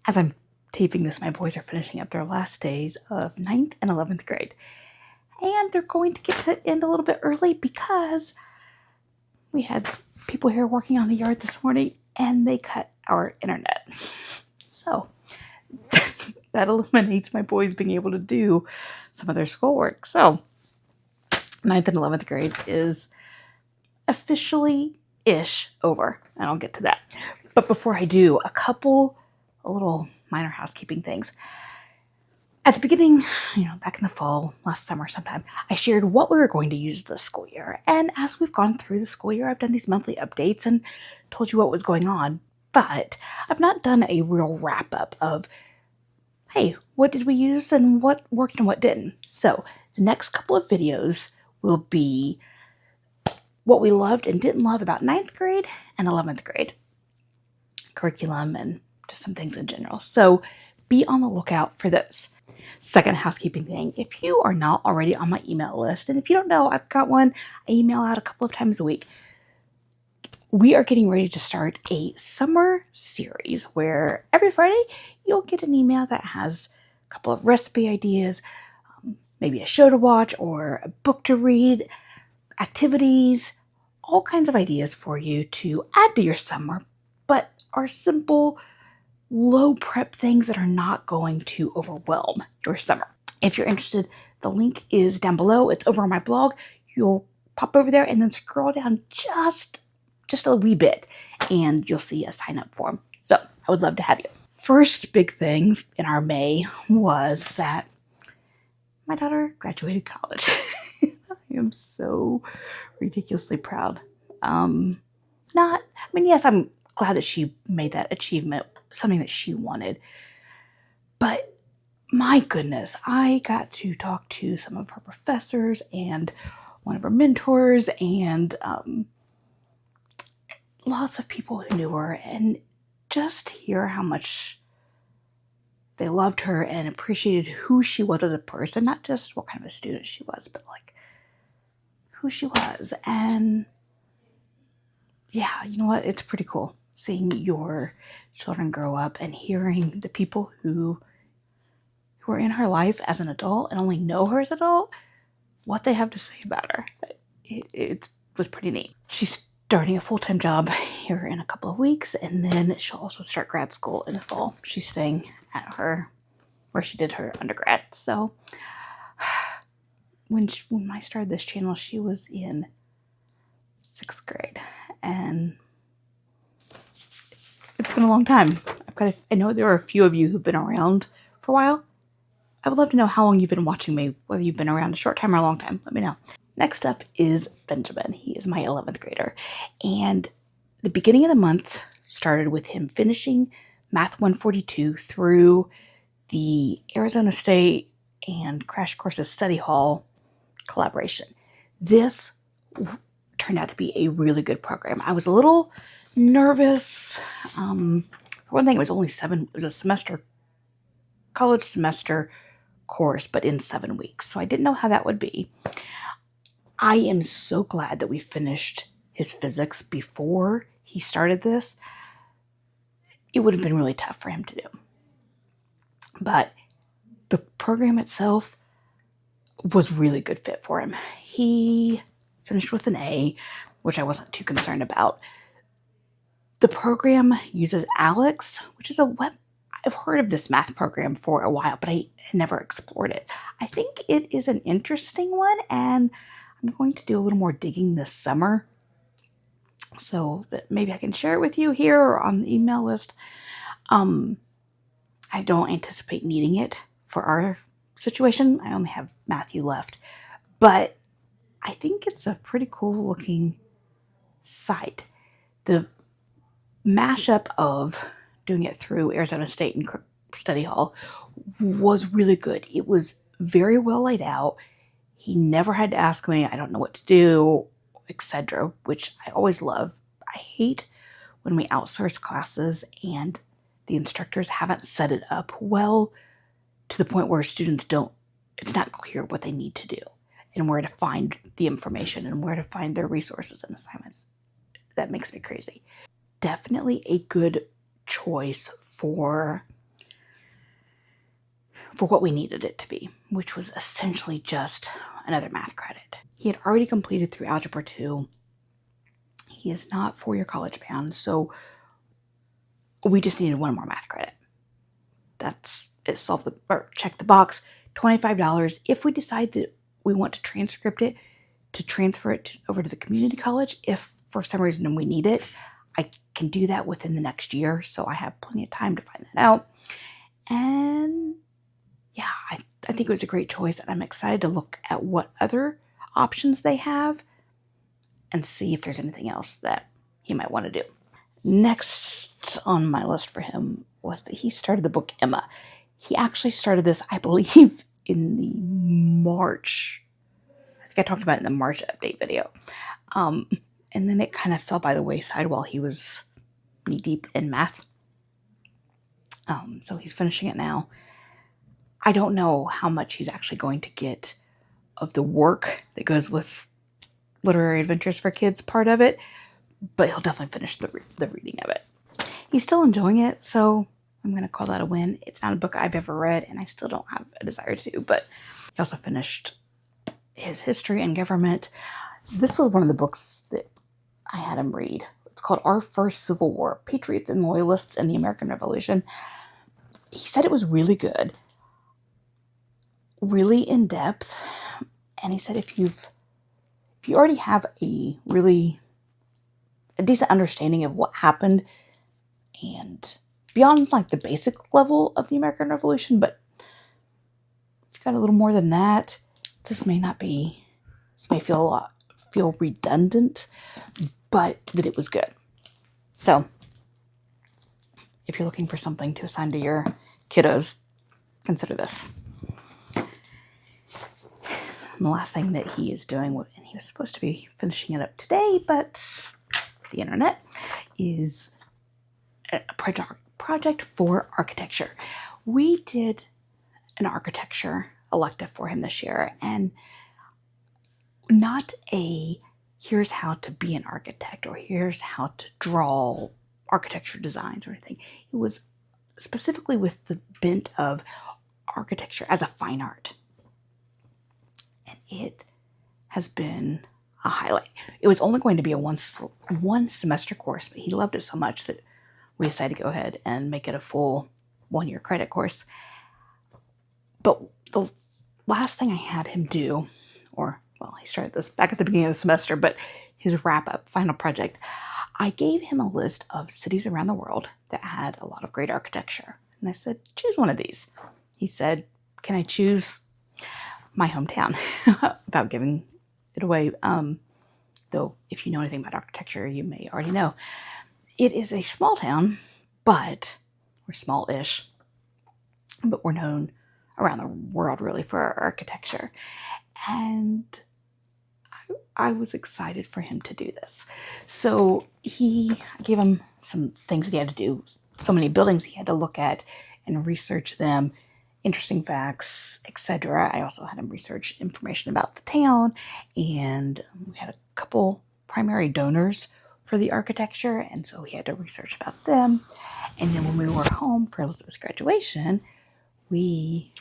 As I'm taping this, my boys are finishing up their last days of 9th and 11th grade. And they're going to get to end a little bit early because we had people here working on the yard this morning and they cut our internet. So that eliminates my boys being able to do some of their schoolwork. So 9th and 11th grade is officially-ish over, and I'll get to that. But before I do, a little minor housekeeping things. At the beginning, back in the fall, last summer sometime, I shared what we were going to use this school year. And as we've gone through the school year, I've done these monthly updates and told you what was going on. But I've not done a real wrap-up of, hey, what did we use and what worked and what didn't? So the next couple of videos will be what we loved and didn't love about 9th grade and 11th grade curriculum and just some things in general. So be on the lookout for those. Second housekeeping thing, if you are not already on my email list, and if you don't know, I've got one, I email out a couple of times a week. We are getting ready to start a summer series where every Friday you'll get an email that has a couple of recipe ideas, maybe a show to watch or a book to read, activities, all kinds of ideas for you to add to your summer, but are simple, low prep things that are not going to overwhelm your summer. If you're interested, the link is down below. It's over on my blog. You'll pop over there and then scroll down just a wee bit and you'll see a sign up form. So I would love to have you. First big thing in our May was that my daughter graduated college. I am so ridiculously proud. Yes, I'm glad that she made that achievement, something that she wanted. But my goodness, I got to talk to some of her professors and one of her mentors and lots of people who knew her, and just hear how much they loved her and appreciated who she was as a person, not just what kind of a student she was, but like who she was. And yeah, you know what? It's pretty cool seeing your children grow up and hearing the people who were in her life as an adult and only know her as an adult, what they have to say about her. It was pretty neat. She's starting a full-time job here in a couple of weeks, and then she'll also start grad school in the fall. She's staying at where she did her undergrad. So when I started this channel, she was in 6th grade, and it's been a long time. I know there are a few of you who've been around for a while. I would love to know how long you've been watching me, whether you've been around a short time or a long time. Let me know. Next up is Benjamin. He is my 11th grader. And the beginning of the month started with him finishing Math 142 through the Arizona State and Crash Courses Study Hall collaboration. This turned out to be a really good program. I was a little nervous. For one thing, it was a college semester course, but in 7 weeks. So I didn't know how that would be. I am so glad that we finished his physics before he started this. It would have been really tough for him to do. But the program itself was really good fit for him. He finished with an A, which I wasn't too concerned about. The program uses Alex, which is I've heard of this math program for a while, but I had never explored it. I think it is an interesting one, and I'm going to do a little more digging this summer so that maybe I can share it with you here or on the email list. I don't anticipate needing it for our situation. I only have Matthew left, but I think it's a pretty cool looking site. The mashup of doing it through Arizona State and Study Hall was really good. It was very well laid out. He never had to ask me, I don't know what to do, etc., which I always love. I hate when we outsource classes and the instructors haven't set it up well to the point where students it's not clear what they need to do and where to find the information and where to find their resources and assignments. That makes me crazy. Definitely a good choice for for what we needed it to be, which was essentially just another math credit. He had already completed through Algebra 2. He is not four-year college bound, so we just needed one more math credit. That's it. Check the box. $25. If we decide that we want to transcript it, to transfer it over to the community college, if for some reason we need it, I can do that within the next year. So I have plenty of time to find that out. And yeah, I think it was a great choice. And I'm excited to look at what other options they have and see if there's anything else that he might want to do. Next on my list for him was that he started the book Emma. He actually started this, I believe, in the March. I think I talked about it in the March update video. And then it kind of fell by the wayside while he was knee deep in math. So he's finishing it now. I don't know how much he's actually going to get of the work that goes with Literary Adventures for Kids part of it, but he'll definitely finish the reading of it. He's still enjoying it, so I'm going to call that a win. It's not a book I've ever read, and I still don't have a desire to, but he also finished his History and Government. This was one of the books that I had him read. It's called Our First Civil War, Patriots and Loyalists in the American Revolution. He said it was really good, really in-depth, and he said if you already have a decent understanding of what happened and beyond like the basic level of the American Revolution, but if you got a little more than that, this may feel redundant, but that it was good. So if you're looking for something to assign to your kiddos, consider this. And the last thing that he is doing, and he was supposed to be finishing it up today, but the internet, is a project for architecture. We did an architecture elective for him this year, and not a here's how to be an architect or here's how to draw architecture designs or anything. It was specifically with the bent of architecture as a fine art. And it has been a highlight. It was only going to be a one semester course, but he loved it so much that we decided to go ahead and make it a full 1-year credit course. But the last thing I had him do, he started this back at the beginning of the semester, but his wrap-up final project, I gave him a list of cities around the world that had a lot of great architecture. And I said, choose one of these. He said, can I choose my hometown? Without giving it away. Though, if you know anything about architecture, you may already know. It is a small town, but we're small-ish. But we're known around the world, really, for our architecture. And I was excited for him to do this. So I gave him some things that he had to do, so many buildings he had to look at and research them, interesting facts, etc. I also had him research information about the town, and we had a couple primary donors for the architecture, and so he had to research about them. And then when we were home for Elizabeth's graduation, he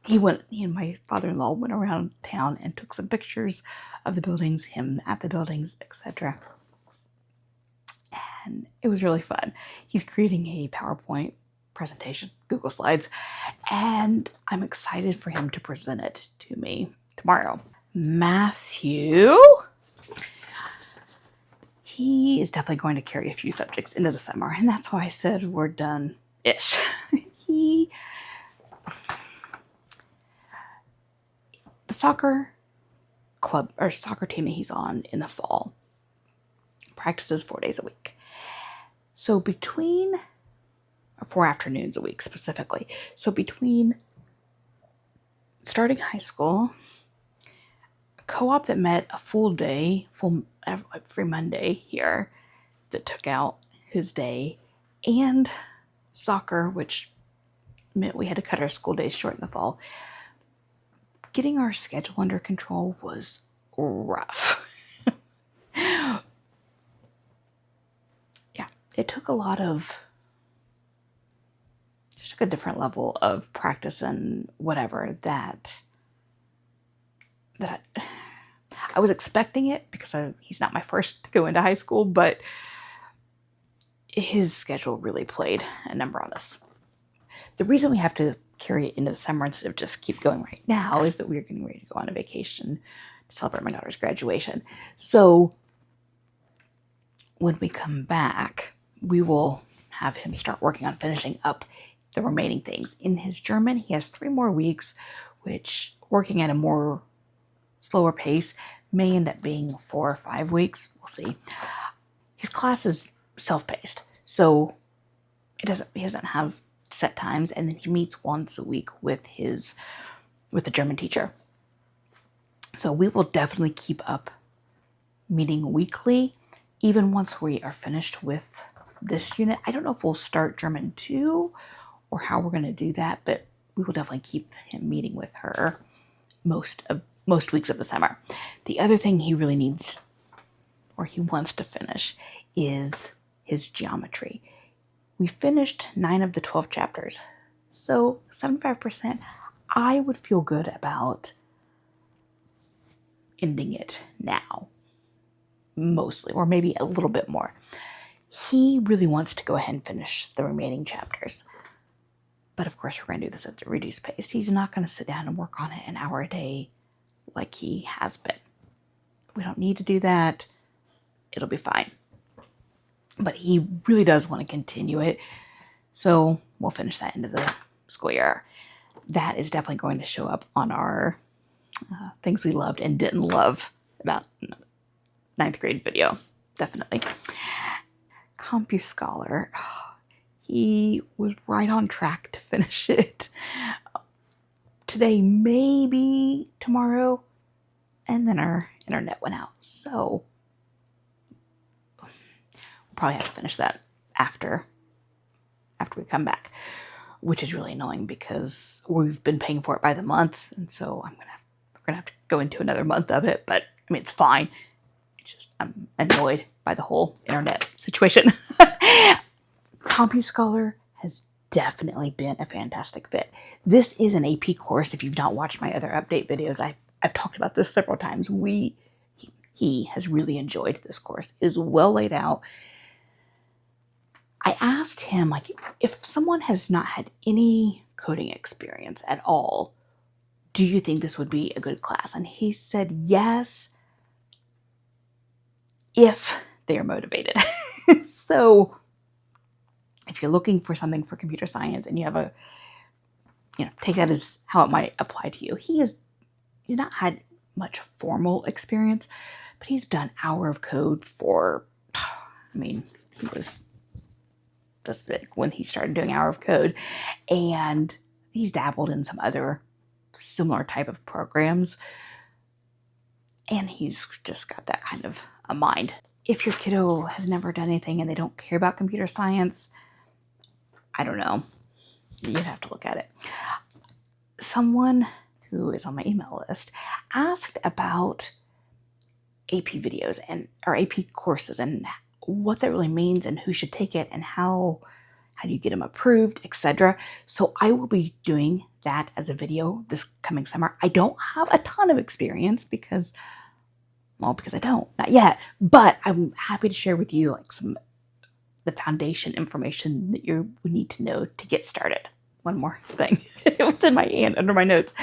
and my father-in-law went around town and took some pictures of the buildings, him at the buildings, etc. And it was really fun. He's creating a PowerPoint presentation, Google Slides, and I'm excited for him to present it to me tomorrow. Matthew, he is definitely going to carry a few subjects into the summer, and that's why I said we're done-ish. The soccer club or soccer team that he's on in the fall practices 4 days a week. So 4 afternoons a week specifically. So between starting high school, a co-op that met a full every Monday here that took out his day, and soccer, which meant we had to cut our school days short in the fall. Getting our schedule under control was rough. Yeah, it took a lot of took a different level of practice and whatever that I was expecting it because he's not my first to go into high school, but his schedule really played a number on us. The reason we have to carry it into the summer instead of just keep going right now is that we're getting ready to go on a vacation to celebrate my daughter's graduation. So when we come back, we will have him start working on finishing up the remaining things. In his German, he has 3 more weeks, which, working at a more slower pace, may end up being 4 or 5 weeks. We'll see. His class is self-paced, so he doesn't have set times, and then he meets once a week with the German teacher. So we will definitely keep up meeting weekly, even once we are finished with this unit. I don't know if we'll start German 2 or how we're going to do that, but we will definitely keep him meeting with her most weeks of the summer. The other thing he really needs, or he wants to finish, is his geometry. We finished 9 of the 12 chapters, so 75%. I would feel good about ending it now, mostly, or maybe a little bit more. He really wants to go ahead and finish the remaining chapters. But of course, we're going to do this at a reduced pace. He's not going to sit down and work on it an hour a day like he has been. We don't need to do that. It'll be fine. But he really does want to continue it. So we'll finish that into the school year. That is definitely going to show up on our things we loved and didn't love about 9th grade video. Definitely. CompuScholar. He was right on track to finish it. Today, maybe tomorrow. And then our internet went out. So we'll probably have to finish that after we come back, which is really annoying because we've been paying for it by the month. And so we're gonna have to go into another month of it, but I mean, it's fine. It's just, I'm annoyed by the whole internet situation. CompuScholar has definitely been a fantastic fit. This is an AP course. If you've not watched my other update videos, I've talked about this several times. He has really enjoyed this course. It is well laid out. I asked him, like, if someone has not had any coding experience at all, do you think this would be a good class? And he said yes, if they are motivated. So if you're looking for something for computer science and you have take that as how it might apply to you. He's not had much formal experience, but he's done hour of code for, he was just big when he started doing hour of code, and he's dabbled in some other similar type of programs, and he's just got that kind of a mind. If your kiddo has never done anything and they don't care about computer science, I don't know. You'd have to look at it. Someone who is on my email list asked about AP videos or AP courses and what that really means and who should take it and how do you get them approved, etc. So I will be doing that as a video this coming summer. I don't have a ton of experience because I don't, not yet, but I'm happy to share with you like the foundation information that you would need to know to get started. One more thing. It was in my hand under my notes.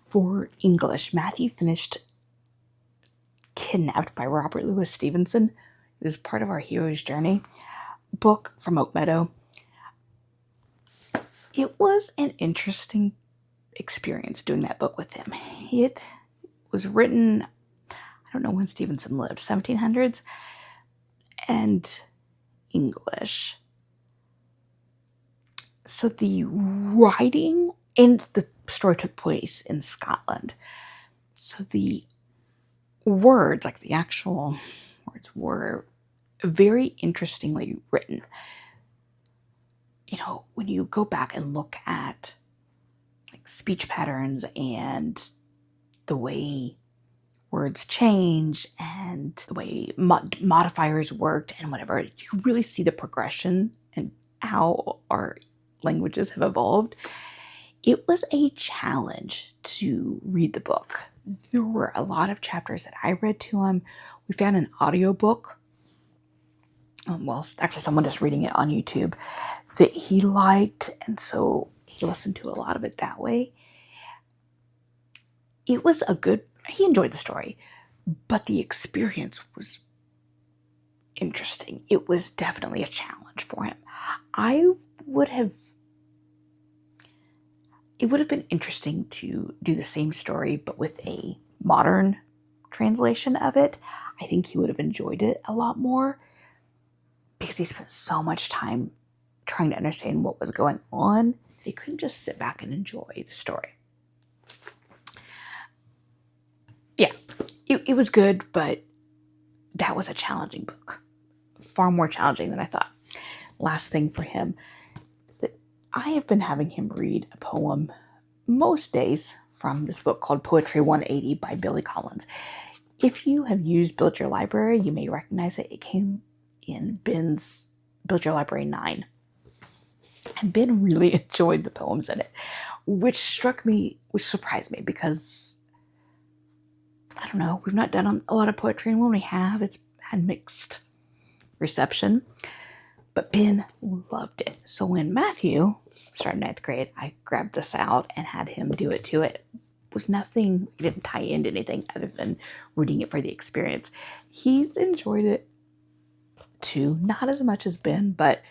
For English, Matthew finished Kidnapped by Robert Louis Stevenson. It was part of our Hero's Journey book from Oak Meadow. It was an interesting experience doing that book with him. It was written, I don't know when Stevenson lived, 1700s, and English. So the writing and the story took place in Scotland. So the words, like the actual words, were very interestingly written. When you go back and look at like speech patterns and the way words change and the way modifiers worked and whatever, you really see the progression and how our languages have evolved. It was a challenge to read the book. There were a lot of chapters that I read to him. We found an audiobook. Well, actually, someone just reading it on YouTube that he liked, and so he listened to a lot of it that way. He enjoyed the story, but the experience was interesting. It was definitely a challenge for him. It would have been interesting to do the same story, but with a modern translation of it. I think he would have enjoyed it a lot more because he spent so much time trying to understand what was going on. He couldn't just sit back and enjoy the story. Yeah, it was good, but that was a challenging book. Far more challenging than I thought. Last thing for him is that I have been having him read a poem most days from this book called Poetry 180 by Billy Collins. If you have used Build Your Library, you may recognize it. It came in Ben's Build Your Library 9. And Ben really enjoyed the poems in it, which surprised me because, I don't know, we've not done a lot of poetry, and when we have, it's had mixed reception. But Ben loved it. So when Matthew started 9th grade, I grabbed this out and had him do it too. It didn't tie into anything other than reading it for the experience. He's enjoyed it too, not as much as Ben, but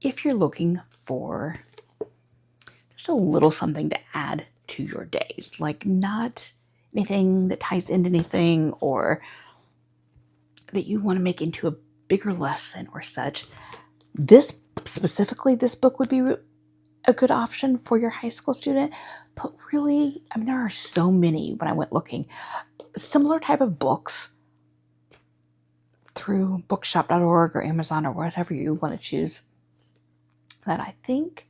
if you're looking for just a little something to add to your days, like not anything that ties into anything or that you want to make into a bigger lesson or such, this book would be a good option for your high school student. But really, there are so many when I went looking, similar type of books through bookshop.org or Amazon or whatever you want to choose, that I think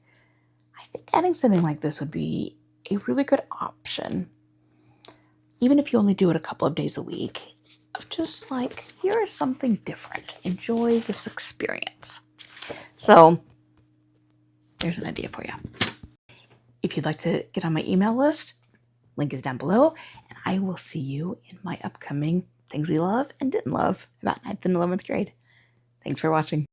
adding something like this would be a really good option, even if you only do it a couple of days a week, of just like, here is something different. Enjoy this experience. So there's an idea for you. If you'd like to get on my email list, link is down below, and I will see you in my upcoming Things We Love and Didn't Love about 9th and 11th grade. Thanks for watching.